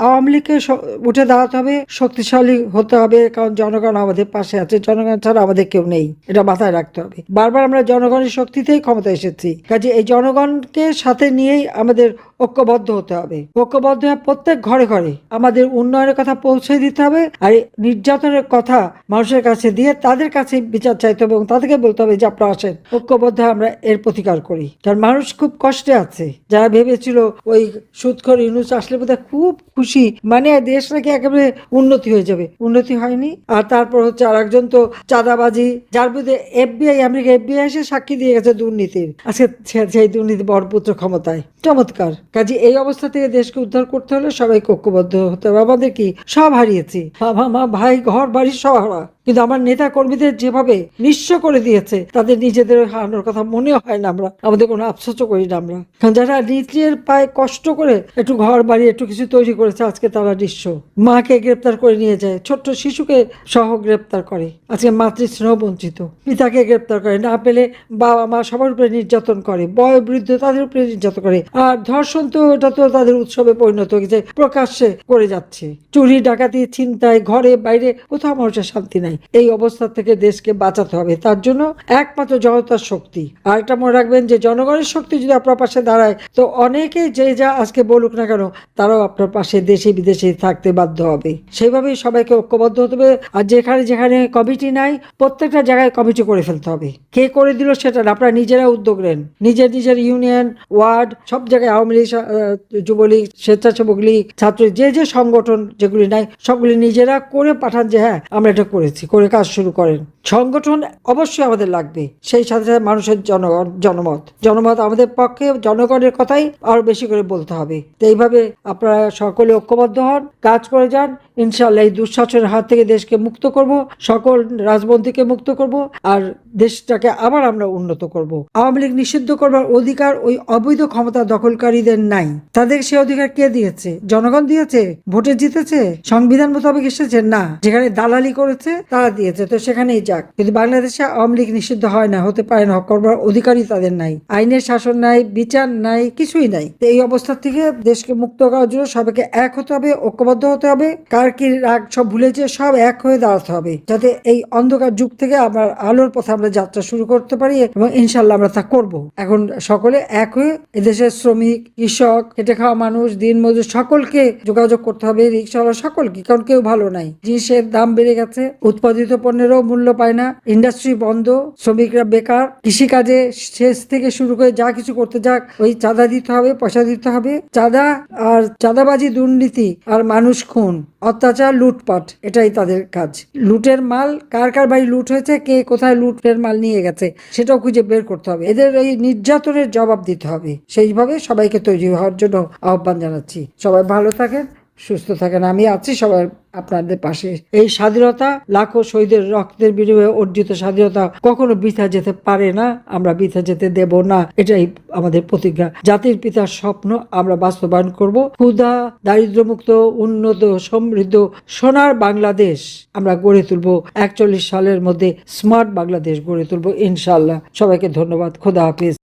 আওয়ামী লীগকে উঠে দাঁড়াতে হবে, শক্তিশালী হতে হবে, কারণ জনগণ আমাদের পাশে আছে, জনগণ ছাড়া আমাদের কেউ নেই, এটা মাথায় রাখতে হবে। বারবার আমরা জনগণের শক্তিতেই ক্ষমতা এসেছি, কাজে এই জনগণকে সাথে নিয়েই আমাদের ঐক্যবদ্ধ হতে হবে। ঐক্যবদ্ধ হয়ে প্রত্যেক ঘরে ঘরে আমাদের উন্নয়নের কথা পৌঁছে দিতে হবে, আর নির্যাতনের কথা মানুষের কাছে দিয়ে তাদের কাছে বিচার চাইতে হবে এবং তাদেরকে বলতে হবে যে আপনারা আসেন, ঐক্যবদ্ধ আমরা এর প্রতিকার করি। কারণ মানুষ খুব কষ্টে আছে, যারা ভেবেছিল ওই সুদখোর ইউনূস আসলে বোধহয় খুব খুশি, মানে দেশ নাকি একেবারে উন্নতি হয়ে যাবে, উন্নতি হয়নি। আর তারপর হচ্ছে আর একজন তো চাঁদাবাজি, যার বিরুদ্ধে এফবিআই, আমেরিকা এফবিআই এসে সাক্ষী দিয়ে গেছে দুর্নীতির, আজকে সেই দুর্নীতি বরপুত্র ক্ষমতায়। চমৎকার। কাজে এই অবস্থা থেকে দেশকে উদ্ধার করতে হলে সবাইকে ঐক্যবদ্ধ হতে হবে। আমাদের কি সব হারিয়েছি, বাবা মা ভাই ঘর বাড়ি সব হারা, কিন্তু আমার নেতা কর্মীদের যেভাবে নিঃস্ব করে দিয়েছে, তাদের নিজেদের হারানোর কথা মনে হয় না, আমরা আমাদের কোনো আফসোসও করি না আমরা। কারণ যারা নিজের পায়ে কষ্ট করে একটু ঘর বাড়ি একটু কিছু তৈরি করেছে, আজকে তারা নিঃস্ব। মাকে গ্রেপ্তার করে নিয়ে যায়, ছোট্ট শিশুকে সহ গ্রেপ্তার করে, আজকে মাতৃস্নেহ বঞ্চিত, পিতাকে গ্রেপ্তার করে, না পেলে বাবা মা সবার উপরে নির্যাতন করে, বয়োবৃদ্ধ তাদের উপরে নির্যাতন করে। আর ধর্ষণ তো এটা তো তাদের উৎসবে পরিণত হয়ে গেছে, প্রকাশ্যে করে যাচ্ছে, চুরি ডাকাতি ছিনতাই, ঘরে বাইরে কোথাও মানুষের শান্তি নাই। এই অবস্থা থেকে দেশকে বাঁচাতে হবে, তার জন্য একমাত্র জনতার শক্তি। আর একটা মনে রাখবেন যে জনগণের শক্তি যদি আপনার পাশে দাঁড়ায়, তো অনেকে যে যা আজকে বলুক না কেন, তারাও আপনার পাশে দেশে বিদেশে থাকতে বাধ্য হবে। সেইভাবেই সবাইকে ঐক্যবদ্ধ হতে হবে। আর যেখানে যেখানে কমিটি নাই, প্রত্যেকটা জায়গায় কমিটি করে ফেলতে হবে। কে করে দিল সেটা না, আপনারা নিজেরা উদ্যোগ নেন, নিজের নিজের ইউনিয়ন, ওয়ার্ড, সব জায়গায় আওয়ামী লীগ, যুবলীগ, স্বেচ্ছাসেবক লীগ, ছাত্র, যে যে সংগঠন যেগুলি নাই, সবগুলি নিজেরা করে পাঠান যে হ্যাঁ আমরা এটা করেছি, করে কাজ শুরু করেন। সংগঠন অবশ্যই আমাদের লাগবে, সেই সাথে সাথে মানুষের জনমত আমাদের পক্ষে, জনগণের কথাই আরো বেশি করে বলতে হবে। তো এইভাবে আপনারা সকলে ঐক্যবদ্ধ হন, কাজ করে যান, ইনশাআল্লাহ এই দুঃশাসনের হাত থেকে দেশকে মুক্ত করব, সকল রাজবন্দীকে মুক্ত করব, আর দেশটাকে আবার আমরা উন্নত করব। আওয়ামী লীগ নিষিদ্ধ করবার অধিকার ওই অবৈধ ক্ষমতা দখলকারীদের নাই। তাদের সে অধিকার কে দিয়েছে? জনগণ দিয়েছে? ভোটে জিতেছে? সংবিধান মোতাবেক এসেছে? না, যেখানে দালালি করেছে তারা দিয়েছে, তো সেখানেই যাক। কিন্তু বাংলাদেশে আওয়ামী লীগ নিষিদ্ধ হয় না, হতে পারে না, করবার অধিকারই তাদের নাই, আইনের শাসন নাই, বিচার নাই, কিছুই নাই। তো এই অবস্থা থেকে দেশকে মুক্ত করার জন্য সবাইকে এক হতে হবে, ঐক্যবদ্ধ হতে হবে, কার কি রাগ সব ভুলে যে সব এক হয়ে দাঁড়াতে হবে, যাতে এই অন্ধকার যুগ থেকে আমরা আলোর পথে আমরা যাত্রা শুরু করতে পারি, এবং ইনশাল্লাহ আমরা তা করব। এখন সকলে এক হয়ে এদেশের শ্রমিক, কৃষক, খেটে খাওয়া মানুষ, দিনমজুর সকলকে যোগাযোগ করতে হবে, রিক্সাওয়ালা সকলকে, কারণ কেউ ভালো নাই, জিনিসের দাম বেড়ে গেছে, উৎপাদিত পণ্যেরও মূল্য পায় না, ইন্ডাস্ট্রি বন্ধ, শ্রমিকরা বেকার, কৃষিকাজে সেচ থেকে শুরু করে যা কিছু করতে যাক, ওই চাঁদা দিতে হবে, পয়সা দিতে হবে। চাঁদা আর চাঁদাবাজি, দুর্নীতি আর মানুষ খুন, অত্যাচার, লুটপাট, এটাই তাদের কাজ। লুটের মাল কার কার বাড়ি লুট হয়েছে, কে কোথায় লুটের মাল নিয়ে গেছে, সেটাও খুঁজে বের করতে হবে। এদের এই নির্যাতনের জবাব দিতে হবে। সেইভাবে সবাইকে তৈরি হওয়ার জন্য আহ্বান জানাচ্ছি। সবাই ভালো থাকেন, সুস্থ থাকেন, আমি আছি সবাই আপনাদের পাশে। এই স্বাধীনতা, লাখো শহীদের রক্তের বিনিময়ে অর্জিত স্বাধীনতা কখনো বৃথা যেতে পারে না, আমরা বৃথা যেতে দেব না, এটাই আমাদের প্রতিজ্ঞা। জাতির পিতার স্বপ্ন আমরা বাস্তবায়ন করব। ক্ষুধা, দারিদ্র্যমুক্ত, উন্নত, সমৃদ্ধ, সোনার বাংলাদেশ আমরা গড়ে তুলব। 41 সালের মধ্যে স্মার্ট বাংলাদেশ গড়ে তুলব ইনশাআল্লাহ। সবাইকে ধন্যবাদ। খোদা হাফিজ।